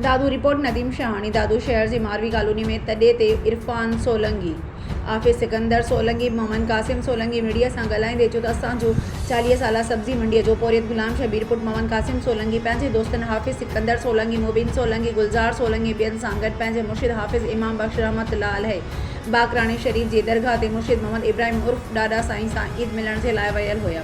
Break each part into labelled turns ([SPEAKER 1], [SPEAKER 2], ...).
[SPEAKER 1] दादू report Nadeem Shahani. दादू शहर जी मारवी colony में तॾे ते इरफान सोलंगी, आफिस सिकंदर सोलंगी, मोहम्मद कासिम सोलंगी मीडिया से ॻाल्हाईंदे चयो त असांजो 40 साला सब्जी मंडी जो पोरियत गुलाम शबीर पुट मोहम्मद कासिम सोलंगी पंहिंजे दोस्तनि हाफिज़ सिकंदर सोलंगी, मुबीन सोलंगी, गुलजार सोलंगी ॿियनि सां गॾु पंहिंजे मुर्शिद हाफिज़ इमाम बख्श रहमतुल्लाह अलैह बाकरानी शरीफ़ जी दरगाह ते मुर्शिद मोहम्मद इब्राहिम उर्फ़ ॾाॾा साईं सां ईद मिलण जे लाइ वियल हुया,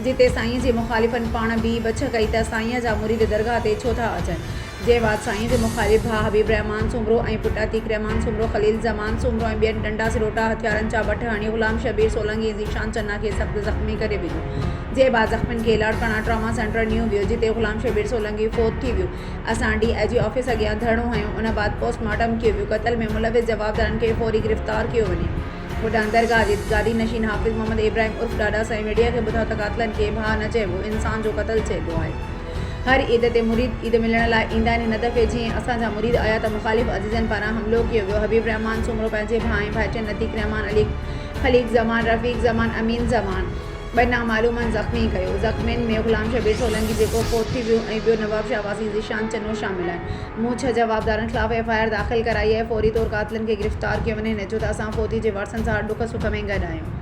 [SPEAKER 1] जिते साईं जे मुखालिफ़नि पाण बि बछ कई त साईं जा मुरीद दरगाह ते छो था अचनि। जे बाद साईं जे मुखालिफ़ भाउ हबीब रहमान सुमरो ऐं पुटु अतीक रहमान सुमरो, ख़लील ज़मान सुमरो ऐं ॿियनि डंडा सिरोटा हथियारनि जा वठ हणी ग़ुलाम शबीर सोलंगी ज़ीशान चन्ना खे सख़्तु ज़ख़्मी करे विधो। जे बाद ज़ख़्मियुनि खे लाड़काना ट्रामा सेंटर न्यू वियो, जिते ग़ुलाम शबीर सोलंगी फ़ौत थी वियो। असां DIG ऑफिस अॻियां धरणो हयो, उन बाद पोस्टमार्टम कयो वियो। क़त्ल में मुलविस जवाबदारनि खे फ़ौरी गिरफ़्तार कयो वञे। होॾां दरगाह जे गादी नशीन हाफिज़ मोहम्मद इब्राहिम उर्फ़ ॾाॾा साईं मीडिया खे ॿुधायो त क़ातिलनि खे भाउ न चइबो, इंसान जो क़त्ल चइबो आहे। हर ईद ते मुरीद ईद मिलण लाइ ईंदा आहिनि। हिन दफ़े जीअं असांजा मुरीद आया त मुखालिफ़ अज़ीज़नि पारां हमिलो कयो वियो। हबीब रहमान सुमरो पंहिंजे भाउ ऐं भाइटियुनि अतीक रहमान, अली ख़लीक ज़मान, रफ़ीक ज़मान, अमीन ज़मान ॿ नामालूमनि ज़ख़्मी कयो। ज़ख़्मियुनि में ग़ुलाम शबीर सोलंगी जेको फ़ौत थी वियो ऐं ॿियो नवाब शाह वासी ज़ीशान चन्नो शामिल आहिनि। मूं 6 जवाबदारनि ख़िलाफ़ FIR दाख़िल कराई आहे। फ़ौरी तौरु क़ातिलनि खे गिरफ़्तार कयो वञे। हिन चयो त असां फ़ौती जे वारसनि सां ॾुख सुख में गॾु आहियूं।